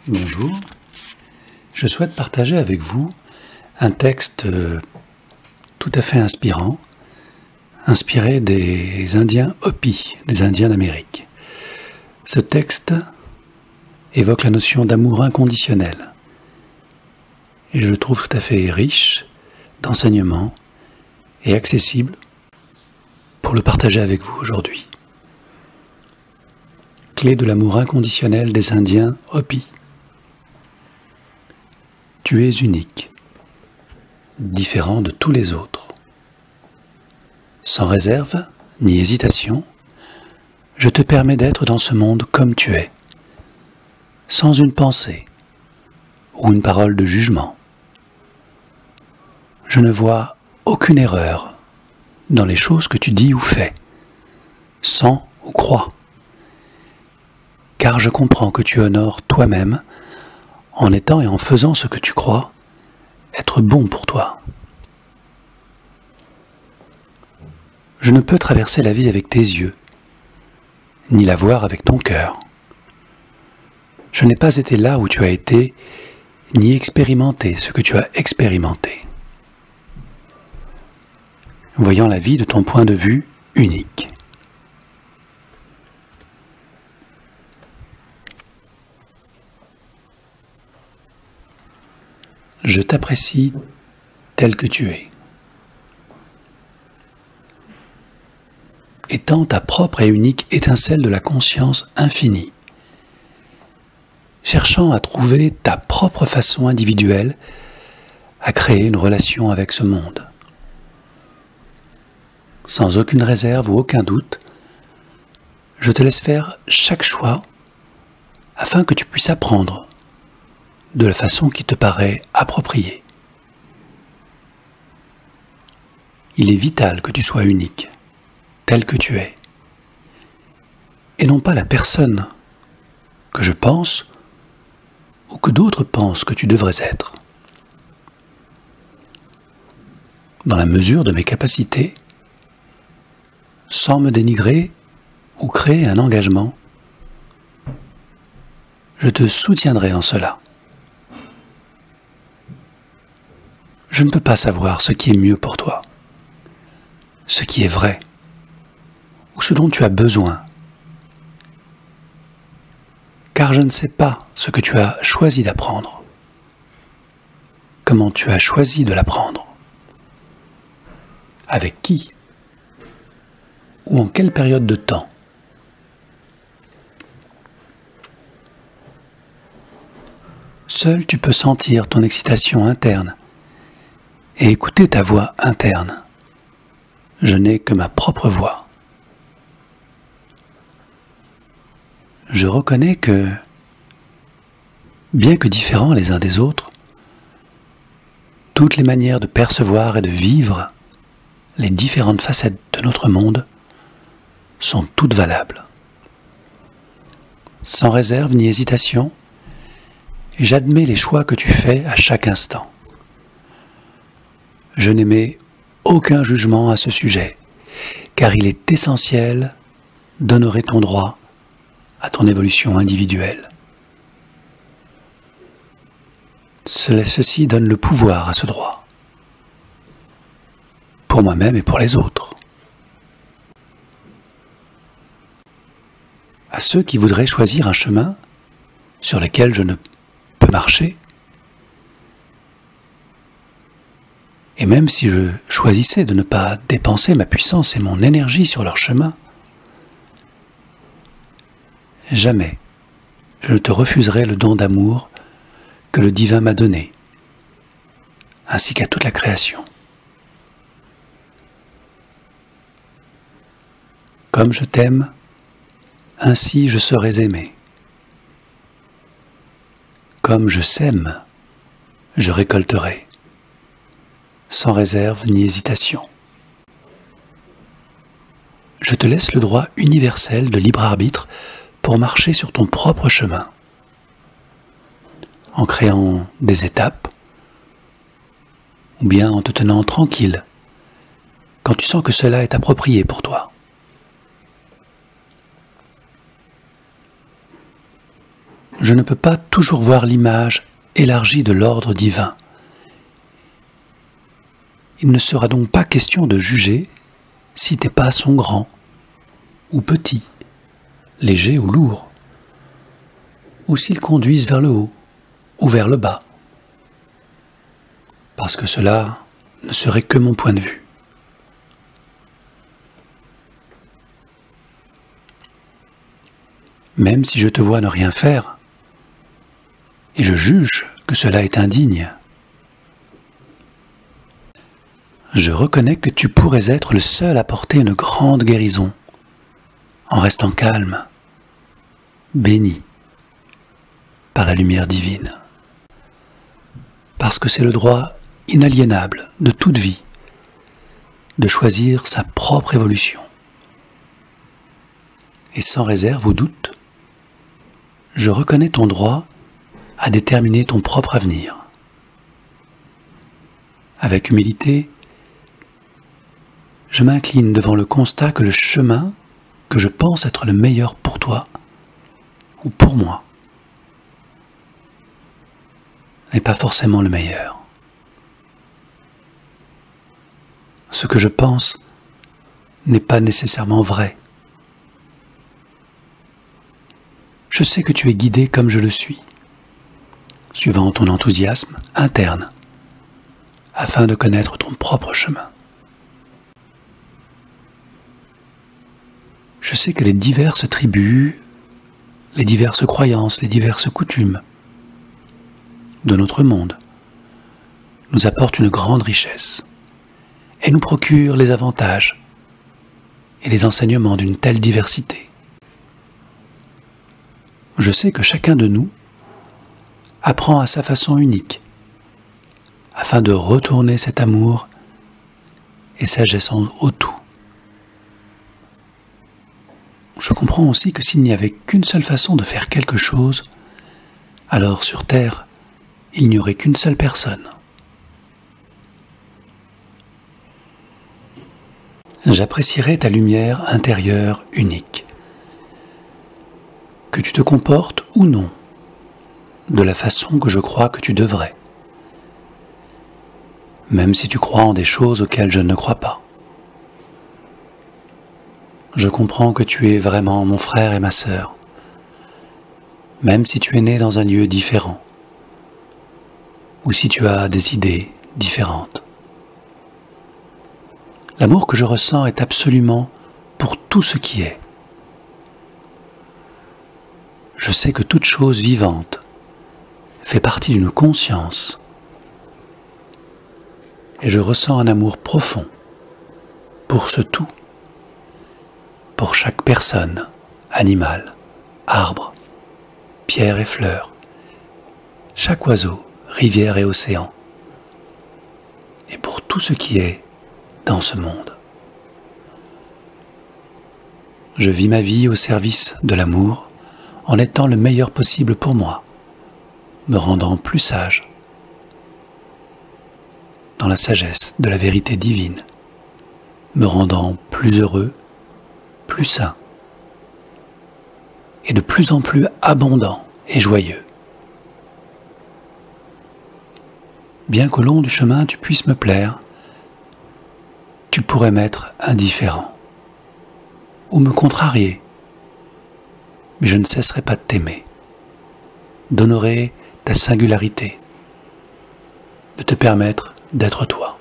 Bonjour, je souhaite partager avec vous un texte tout à fait inspirant, inspiré des Indiens Hopi, des Indiens d'Amérique. Ce texte évoque la notion d'amour inconditionnel et je le trouve tout à fait riche d'enseignements et accessible pour le partager avec vous aujourd'hui. Clé de l'amour inconditionnel des Indiens Hopi. Tu es unique, différent de tous les autres. Sans réserve ni hésitation, je te permets d'être dans ce monde comme tu es, sans une pensée ou une parole de jugement. Je ne vois aucune erreur dans les choses que tu dis ou fais, sens ou crois, car je comprends que tu honores toi-même en étant et en faisant ce que tu crois être bon pour toi. Je ne peux traverser la vie avec tes yeux, ni la voir avec ton cœur. Je n'ai pas été là où tu as été, ni expérimenté ce que tu as expérimenté. Voyant la vie de ton point de vue unique. Je t'apprécie tel que tu es. Étant ta propre et unique étincelle de la conscience infinie, cherchant à trouver ta propre façon individuelle à créer une relation avec ce monde. Sans aucune réserve ou aucun doute, je te laisse faire chaque choix afin que tu puisses apprendre de la façon qui te paraît appropriée. Il est vital que tu sois unique, tel que tu es, et non pas la personne que je pense ou que d'autres pensent que tu devrais être. Dans la mesure de mes capacités, sans me dénigrer ou créer un engagement, je te soutiendrai en cela. Je ne peux pas savoir ce qui est mieux pour toi, ce qui est vrai, ou ce dont tu as besoin, car je ne sais pas ce que tu as choisi d'apprendre, comment tu as choisi de l'apprendre, avec qui, ou en quelle période de temps. Seul tu peux sentir ton excitation interne et écouter ta voix interne. Je n'ai que ma propre voix. Je reconnais que, bien que différents les uns des autres, toutes les manières de percevoir et de vivre les différentes facettes de notre monde sont toutes valables. Sans réserve ni hésitation, j'admets les choix que tu fais à chaque instant. Je n'émets aucun jugement à ce sujet, car il est essentiel d'honorer ton droit à ton évolution individuelle. Ceci donne le pouvoir à ce droit, pour moi-même et pour les autres. À ceux qui voudraient choisir un chemin sur lequel je ne peux marcher, et même si je choisissais de ne pas dépenser ma puissance et mon énergie sur leur chemin, jamais je ne te refuserai le don d'amour que le divin m'a donné, ainsi qu'à toute la création. Comme je t'aime, ainsi je serai aimé. Comme je sème, je récolterai, sans réserve ni hésitation. Je te laisse le droit universel de libre arbitre pour marcher sur ton propre chemin, en créant des étapes, ou bien en te tenant tranquille, quand tu sens que cela est approprié pour toi. je ne peux pas toujours voir l'image élargie de l'ordre divin. Il ne sera donc pas question de juger si tes pas sont grands ou petits, légers ou lourds, ou s'ils conduisent vers le haut ou vers le bas, parce que cela ne serait que mon point de vue. Même si je te vois ne rien faire, et je juge que cela est indigne, je reconnais que tu pourrais être le seul à porter une grande guérison, en restant calme, béni par la lumière divine. Parce que c'est le droit inaliénable de toute vie de choisir sa propre évolution. Et sans réserve ou doute, je reconnais ton droit à déterminer ton propre avenir. Avec humilité, je m'incline devant le constat que le chemin que je pense être le meilleur pour toi ou pour moi n'est pas forcément le meilleur. Ce que je pense n'est pas nécessairement vrai. Je sais que tu es guidé comme je le suis, suivant ton enthousiasme interne, afin de connaître ton propre chemin. Je sais que les diverses tribus, les diverses croyances, les diverses coutumes de notre monde nous apportent une grande richesse et nous procurent les avantages et les enseignements d'une telle diversité. Je sais que chacun de nous apprend à sa façon unique afin de retourner cet amour et sagesse au tout. Je comprends aussi que s'il n'y avait qu'une seule façon de faire quelque chose, alors sur Terre, il n'y aurait qu'une seule personne. J'apprécierais ta lumière intérieure unique. Que tu te comportes ou non, de la façon que je crois que tu devrais, même si tu crois en des choses auxquelles je ne crois pas. Je comprends que tu es vraiment mon frère et ma sœur, même si tu es né dans un lieu différent, ou si tu as des idées différentes. L'amour que je ressens est absolument pour tout ce qui est. Je sais que toute chose vivante fait partie d'une conscience, et je ressens un amour profond pour ce tout, pour chaque personne, animal, arbre, pierre et fleur, chaque oiseau, rivière et océan, et pour tout ce qui est dans ce monde. Je vis ma vie au service de l'amour en étant le meilleur possible pour moi, me rendant plus sage dans la sagesse de la vérité divine, me rendant plus heureux, plus sain et de plus en plus abondant et joyeux. Bien qu'au long du chemin tu puisses me plaire, tu pourrais m'être indifférent ou me contrarier, mais je ne cesserai pas de t'aimer, d'honorer ta singularité, de te permettre d'être toi.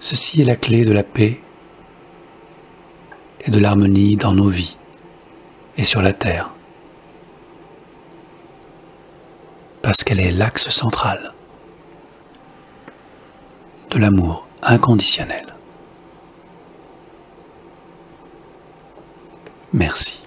Ceci est la clé de la paix et de l'harmonie dans nos vies et sur la terre, parce qu'elle est l'axe central de l'amour inconditionnel. Merci.